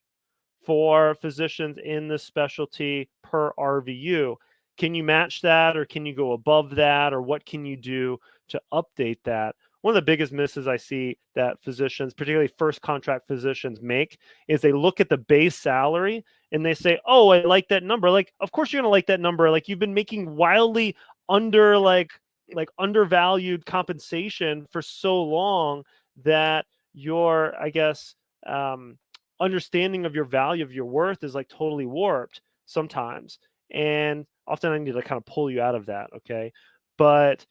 for physicians in the specialty per RVU. Can you match that, or can you go above that, or what can you do to update that? One of the biggest misses I see that physicians, particularly first contract physicians, make is they look at the base salary and they say, oh, I like that number. Like, of course you're going to like that number. Like, you've been making wildly under like undervalued compensation for so long that your, I guess, understanding of your value, of your worth, is like totally warped sometimes. And often I need to kind of pull you out of that. Okay. But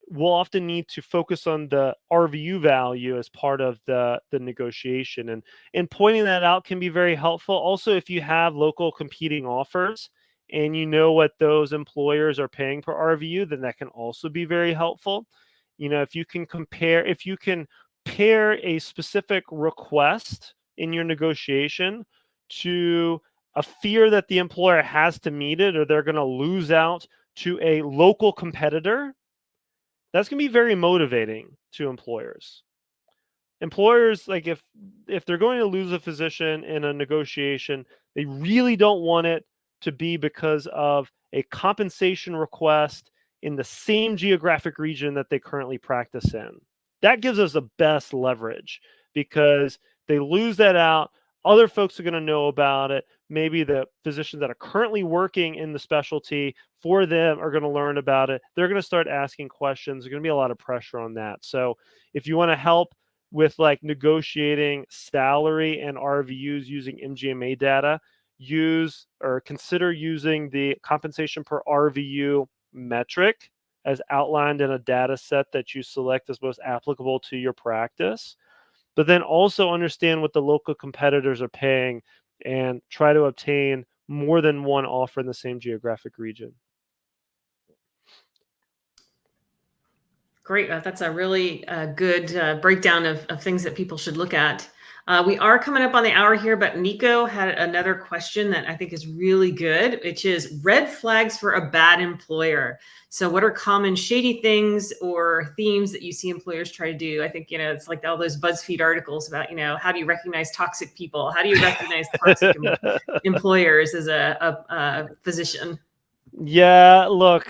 we'll often need to focus on the RVU value as part of the negotiation, and pointing that out can be very helpful. Also, if you have local competing offers and you know what those employers are paying per RVU, then that can also be very helpful. If you can compare, if you can pair a specific request in your negotiation to a fear that the employer has to meet it or they're going to lose out to a local competitor, that's going to be very motivating to employers. Employers, like, if they're going to lose a physician in a negotiation, they really don't want it to be because of a compensation request in the same geographic region that they currently practice in. That gives us the best leverage, because they lose that out, other folks are going to know about it. Maybe the physicians that are currently working in the specialty for them are going to learn about it. They're going to start asking questions. There's going to be a lot of pressure on that. So if you want to help with like negotiating salary and RVUs using MGMA data, use or consider using the compensation per RVU metric as outlined in a data set that you select as most applicable to your practice. But then also understand what the local competitors are paying and try to obtain more than one offer in the same geographic region. Great. That's a really good breakdown of things that people should look at. We are coming up on the hour here, but Nico had another question that I think is really good, which is red flags for a bad employer. So what are common shady things or themes that you see employers try to do? I think, it's like all those BuzzFeed articles about, how do you recognize toxic people? How do you recognize toxic employers as a physician? Yeah, look,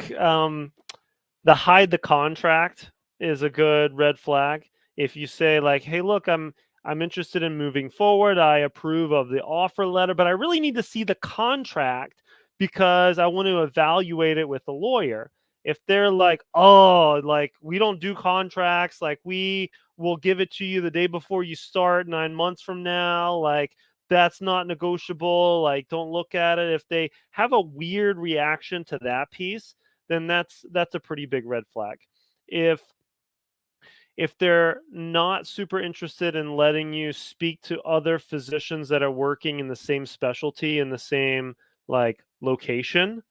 the hide the contract is a good red flag. If you say like, hey, look, I'm interested in moving forward, I approve of the offer letter, but I really need to see the contract because I want to evaluate it with a lawyer. If they're like, oh, like, we don't do contracts, like, we will give it to you the day before you start 9 months from now, like, that's not negotiable, like, don't look at it. If they have a weird reaction to that piece, then that's a pretty big red flag. If they're not super interested in letting you speak to other physicians that are working in the same specialty in the same like location,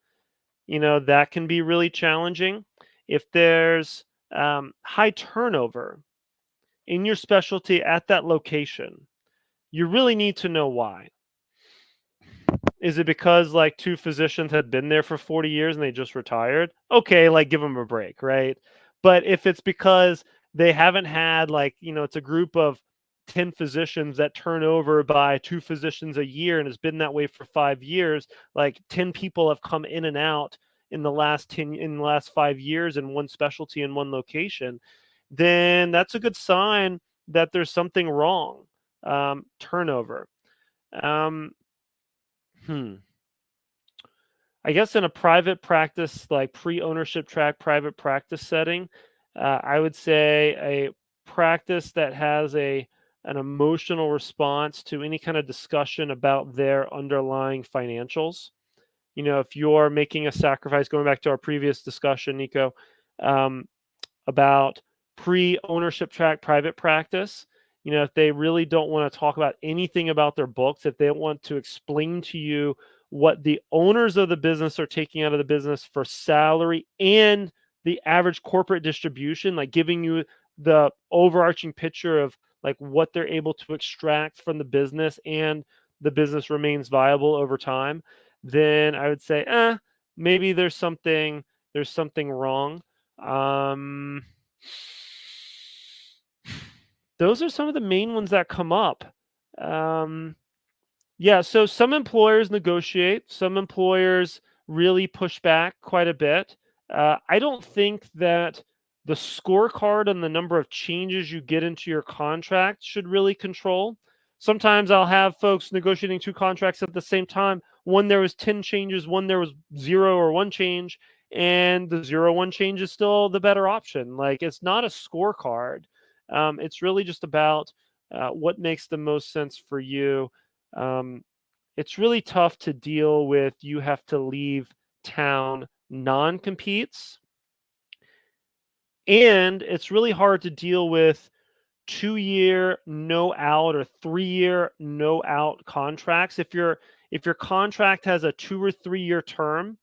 that can be really challenging. If there's high turnover in your specialty at that location, you really need to know why. Is it because like two physicians had been there for 40 years and they just retired? Okay, like, give them a break, right? But if it's because they haven't had like, it's a group of 10 physicians that turn over by two physicians a year and it's been that way for 5 years, like 10 people have come in and out in the last 5 years in one specialty in one location, then that's a good sign that there's something wrong. Turnover. Hmm. I guess in a private practice, like pre-ownership track private practice setting, I would say a practice that has an emotional response to any kind of discussion about their underlying financials. If you're making a sacrifice, going back to our previous discussion, Nico, um, about pre-ownership track private practice, if they really don't want to talk about anything about their books, if they want to explain to you what the owners of the business are taking out of the business for salary and the average corporate distribution, like giving you the overarching picture of like what they're able to extract from the business and the business remains viable over time, then I would say, maybe there's something wrong. um, those are some of the main ones that come up. Um, yeah, so some employers negotiate, some employers really push back quite a bit. I don't think that the scorecard and the number of changes you get into your contract should really control. Sometimes I'll have folks negotiating two contracts at the same time. One there was 10 changes, one there was 0 or 1 change, and the 0 1 change is still the better option. Like it's not a scorecard. It's really just about what makes the most sense for you. um, it's really tough to deal with. You have to leave town non-competes, and it's really hard to deal with 2-year no out or 3-year no out contracts. If your contract has a 2 or 3-year term,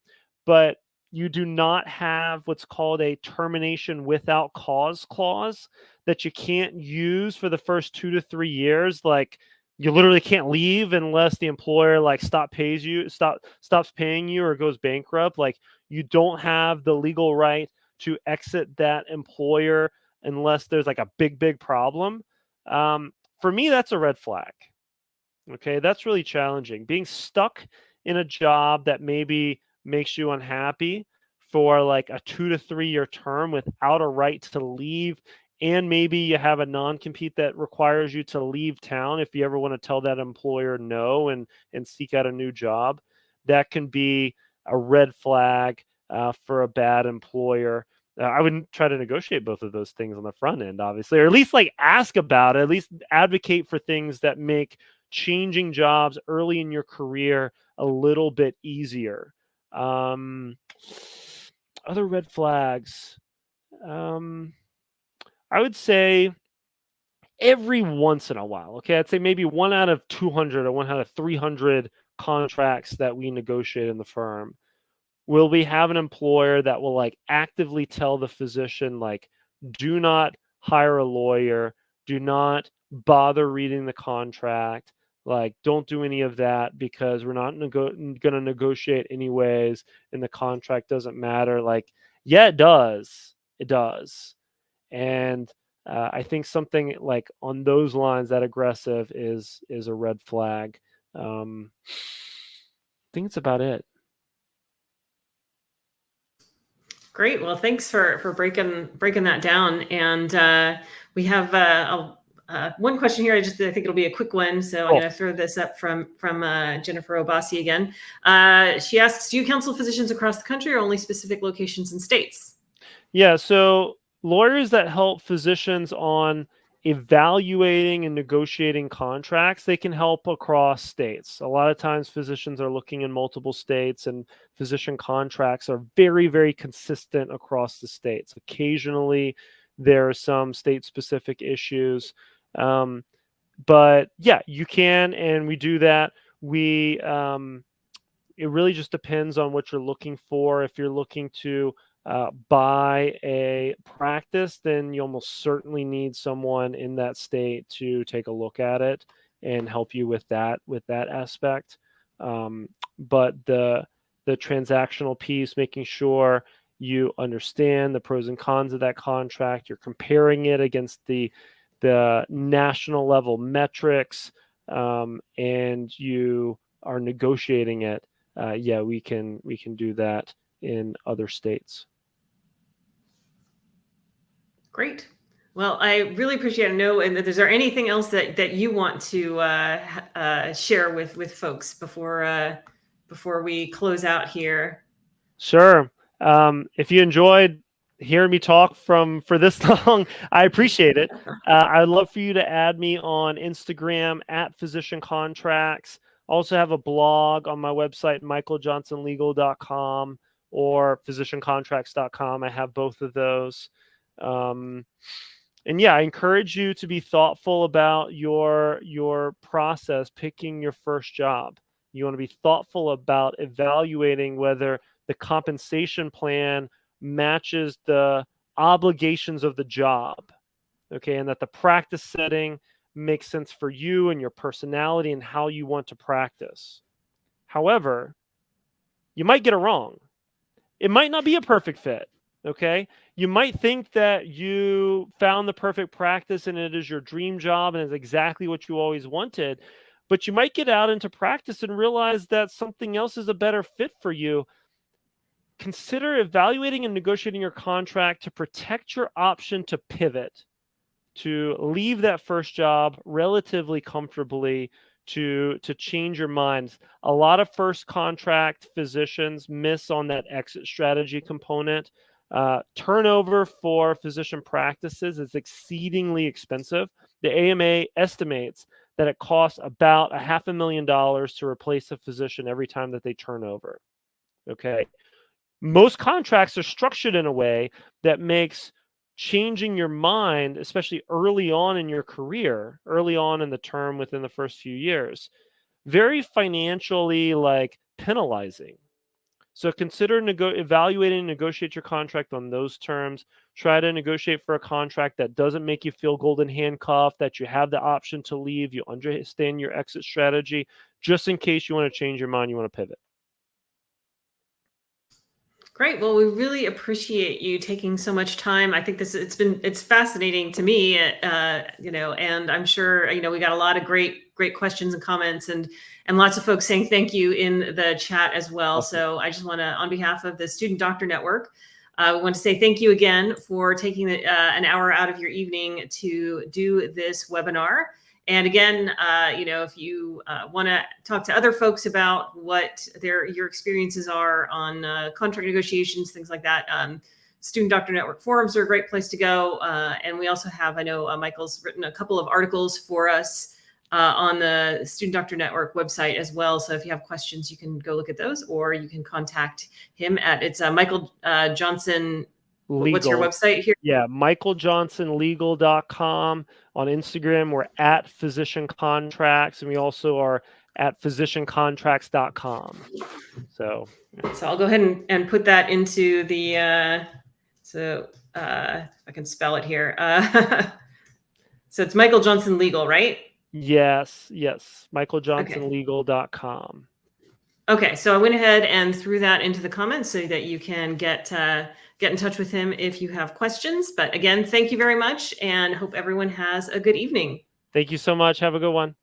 but you do not have what's called a termination without cause clause that you can't use for the first 2 to 3 years, like you literally can't leave unless the employer like stops paying you or goes bankrupt. Like you don't have the legal right to exit that employer unless there's like a big problem. For me, that's a red flag. Okay, that's really challenging. Being stuck in a job that maybe makes you unhappy for like a 2 to 3 year term without a right to leave, and maybe you have a non-compete that requires you to leave town if you ever want to tell that employer no and seek out a new job, that can be a red flag for a bad employer. I wouldn't try to negotiate both of those things on the front end, obviously, or at least like ask about it, at least advocate for things that make changing jobs early in your career a little bit easier. Um, Other red flags. Um, I would say every once in a while, okay, I'd say maybe 1 out of 200 or 1 out of 300 contracts that we negotiate in the firm, will we have an employer that will like actively tell the physician, like, do not hire a lawyer, do not bother reading the contract, like don't do any of that because we're not going to negotiate anyways and the contract doesn't matter. Like, yeah, it does. And I think something like on those lines, that aggressive is a red flag. I think it's about it. Great. Well, thanks for breaking that down. And we have one question here. I think it'll be a quick one, so I'm Cool. going to throw this up from Jennifer Obasi again. She asks, "Do you counsel physicians across the country or only specific locations and states?" Yeah, so lawyers that help physicians on evaluating and negotiating contracts, they can help across states. A lot of times physicians are looking in multiple states, and physician contracts are very, very consistent across the states. Occasionally there are some state specific issues. But yeah, you can, and we do that. It really just depends on what you're looking for. If you're looking to buy a practice, then you almost certainly need someone in that state to take a look at it and help you with that aspect. But the transactional piece, making sure you understand the pros and cons of that contract, you're comparing it against the national level metrics, and you are negotiating it. Yeah, we can do that in other states. Great. Well, I really appreciate it. No, and is there anything else that you want to share with folks before before we close out here? Sure. If you enjoyed hearing me talk for this long, I appreciate it. I'd love for you to add me on Instagram at Physician Contracts. I also have a blog on my website, michaeljohnsonlegal.com or physiciancontracts.com. I have both of those. And yeah, I encourage you to be thoughtful about your process picking your first job. You want to be thoughtful about evaluating whether the compensation plan matches the obligations of the job, okay, and that the practice setting makes sense for you and your personality and how you want to practice. However, you might get it wrong. It might not be a perfect fit, okay? You might think that you found the perfect practice and it is your dream job and is exactly what you always wanted, but you might get out into practice and realize that something else is a better fit for you. Consider evaluating and negotiating your contract to protect your option to pivot, to leave that first job relatively comfortably, to change your minds. A lot of first contract physicians miss on that exit strategy component. Turnover for physician practices is exceedingly expensive. The AMA estimates that it costs about $500,000 to replace a physician every time that they turn over. Okay. Most contracts are structured in a way that makes changing your mind, especially early on in your career, early on in the term within the first few years, very financially penalizing. So consider evaluating and negotiate your contract on those terms. Try to negotiate for a contract that doesn't make you feel golden handcuffed, that you have the option to leave, you understand your exit strategy, just in case you want to change your mind, you want to pivot. Great. Well, we really appreciate you taking so much time. I think it's fascinating to me, and I'm sure, we got a lot of great questions and comments and lots of folks saying thank you in the chat as well. Awesome. So I just want to, on behalf of the Student Doctor Network, we want to say thank you again for taking an hour out of your evening to do this webinar. And again, if you want to talk to other folks about what your experiences are on contract negotiations, things like that, Student Doctor Network forums are a great place to go. And we also have, I know Michael's written a couple of articles for us on the Student Doctor Network website as well. So if you have questions, you can go look at those, or you can contact him it's Michael Johnson. Legal. What's your website here? Yeah, michaeljohnsonlegal.com. On Instagram, we're at Physician Contracts, and we also are at physiciancontracts.com. So I'll go ahead and put that into the, if I can spell it here. So it's Michael Johnson Legal, right? Yes, michaeljohnsonlegal.com. Okay, so I went ahead and threw that into the comments so that you can get in touch with him if you have questions. But again, thank you very much, and hope everyone has a good evening. Thank you so much. Have a good one.